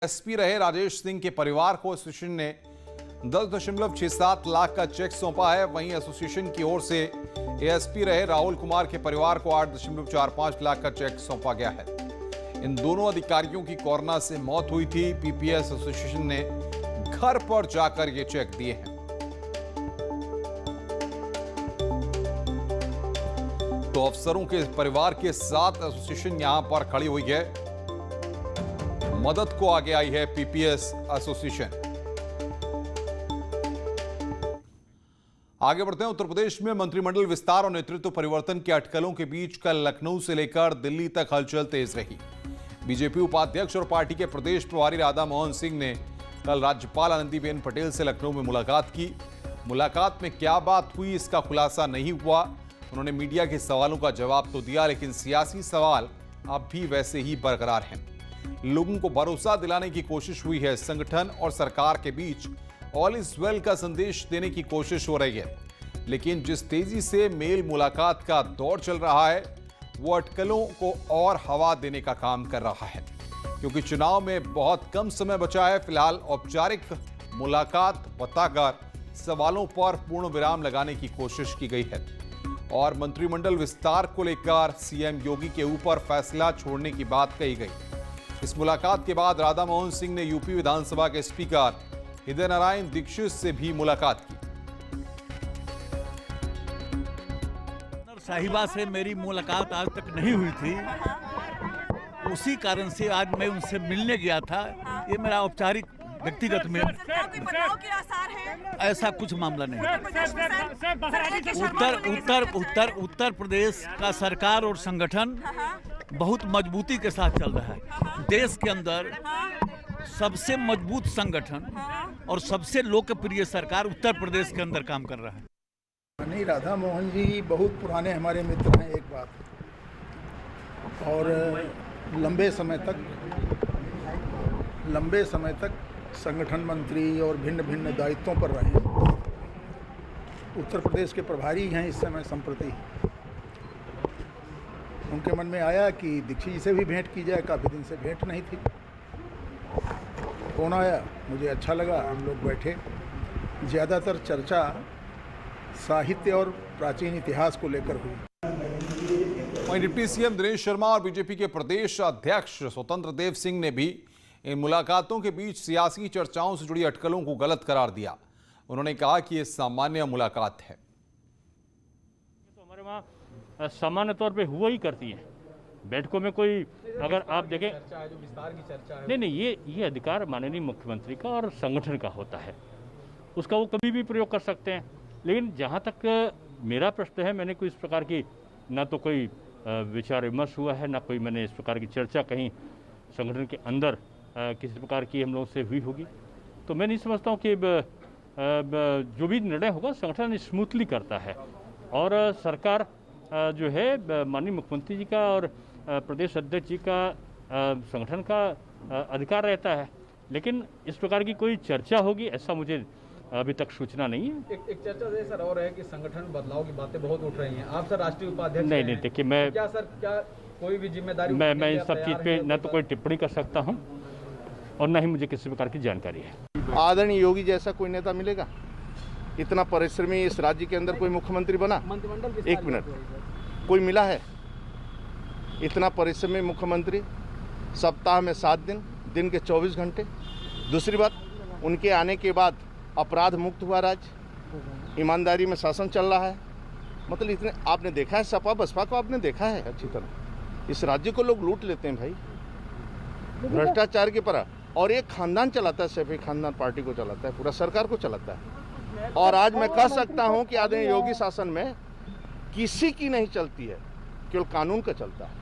SP रहे राजेश सिंह के परिवार को एसोसिएशन ने 10.67 लाख का चेक सौंपा है। वहीं एसोसिएशन की ओर से एएसपी रहे राहुल कुमार के परिवार को 8.45 लाख का चेक सौंपा गया है। इन दोनों अधिकारियों की कोरोना से मौत हुई थी। पीपीएस एसोसिएशन ने घर पर जाकर ये चेक दिए हैं। तो अफसरों के परिवार के साथ एसोसिएशन यहां पर खड़ी हुई है। मदद को आगे आई है पीपीएस एसोसिएशन। आगे बढ़ते हैं। उत्तर प्रदेश में मंत्रिमंडल विस्तार और नेतृत्व परिवर्तन के अटकलों के बीच कल लखनऊ से लेकर दिल्ली तक हलचल तेज रही। बीजेपी उपाध्यक्ष और पार्टी के प्रदेश प्रभारी राधा मोहन सिंह ने कल राज्यपाल आनंदीबेन पटेल से लखनऊ में मुलाकात की। मुलाकात में क्या बात हुई इसका खुलासा नहीं हुआ। उन्होंने मीडिया के सवालों का जवाब तो दिया, लेकिन सियासी सवाल अब भी वैसे ही बरकरार हैं। लोगों को भरोसा दिलाने की कोशिश हुई है। संगठन और सरकार के बीच ऑल इज वेल का संदेश देने की कोशिश हो रही है, लेकिन जिस तेजी से मेल मुलाकात का दौर चल रहा है वो अटकलों को और हवा देने का काम कर रहा है, क्योंकि चुनाव में बहुत कम समय बचा है। फिलहाल औपचारिक मुलाकात बताकर सवालों पर पूर्ण विराम लगाने की कोशिश की गई है और मंत्रिमंडल विस्तार को लेकर सीएम योगी के ऊपर फैसला छोड़ने की बात कही गई। इस मुलाकात के बाद राधा मोहन सिंह ने यूपी विधानसभा के स्पीकर हृदय नारायण दीक्षित से भी मुलाकात की। साहिबा से मेरी मुलाकात आज तक नहीं हुई थी, उसी कारण से आज मैं उनसे मिलने गया था। ये मेरा औपचारिक व्यक्तिगत में बदलाव के आसार हैं? ऐसा कुछ मामला नहीं। उत्तर प्रदेश का सरकार और संगठन बहुत मजबूती के साथ चल रहा है। देश के अंदर सबसे मजबूत संगठन और सबसे लोकप्रिय सरकार उत्तर प्रदेश के अंदर काम कर रहा है। नहीं, राधा मोहन जी बहुत पुराने हमारे मित्र हैं, एक बात, और लंबे समय तक संगठन मंत्री और भिन्न भिन्न दायित्वों पर रहे। उत्तर प्रदेश के प्रभारी हैं इस समय संप्रति। उनके मन में आया कि दीक्षित जी से भी भेंट की जाए, काफ़ी दिन से भेंट नहीं थी। फोन आया, मुझे अच्छा लगा, हम लोग बैठे। ज़्यादातर चर्चा साहित्य और प्राचीन इतिहास को लेकर हुई। वहीं डिप्टी सीएम दिनेश शर्मा और बीजेपी के प्रदेश अध्यक्ष स्वतंत्र देव सिंह ने भी इन मुलाकातों के बीच सियासी चर्चाओं से जुड़ी अटकलों को गलत करार दिया। उन्होंने कहा कि ये सामान्य मुलाकात है। तो हमारे वहाँ सामान्य तौर पे हुआ ही करती है। बैठकों में कोई अगर आप देखें जो विस्तार की चर्चा है, नहीं, ये अधिकार माननीय मुख्यमंत्री का और संगठन का होता है, उसका वो कभी भी प्रयोग कर सकते हैं। लेकिन जहाँ तक मेरा प्रश्न है, मैंने कोई इस प्रकार की ना तो कोई विचार विमर्श हुआ है, ना कोई मैंने इस प्रकार की चर्चा कहीं संगठन के अंदर किसी प्रकार की हम लोगों से हुई होगी। तो मैं नहीं समझता हूँ कि जो भी निर्णय होगा संगठन स्मूथली करता है और सरकार जो है माननीय मुख्यमंत्री जी का और प्रदेश अध्यक्ष जी का संगठन का अधिकार रहता है। लेकिन इस प्रकार की कोई चर्चा होगी ऐसा मुझे अभी तक सूचना नहीं है। एक चर्चा से सर और है कि संगठन बदलाव की बातें बहुत उठ रही हैं। आप सर राष्ट्रीय उपाध्यक्ष नहीं, देखिए मैं क्या कोई भी जिम्मेदारी मैं इन सब चीज़ पे न तो कोई टिप्पणी कर सकता हूं और न ही मुझे किसी प्रकार की जानकारी है। आदरणीय योगी जैसा कोई नेता मिलेगा? इतना परिश्रमी इस राज्य के अंदर कोई मुख्यमंत्री बना? एक मिनट, कोई मिला है? इतना परिश्रमी मुख्यमंत्री, सप्ताह में 7 दिन, दिन के 24 घंटे। दूसरी बात, उनके आने के बाद अपराध मुक्त हुआ राज्य, ईमानदारी में शासन चल रहा है। मतलब इतने आपने देखा है, सपा बसपा को आपने देखा है अच्छी तरह। इस राज्य को लोग लूट लेते हैं भाई, भ्रष्टाचार की तरह। और एक खानदान चलाता है, सैफी खानदान पार्टी को चलाता है, पूरा सरकार को चलाता है। और आज मैं कह सकता हूं कि आदरणीय योगी शासन में किसी की नहीं चलती है, केवल कानून का चलता है।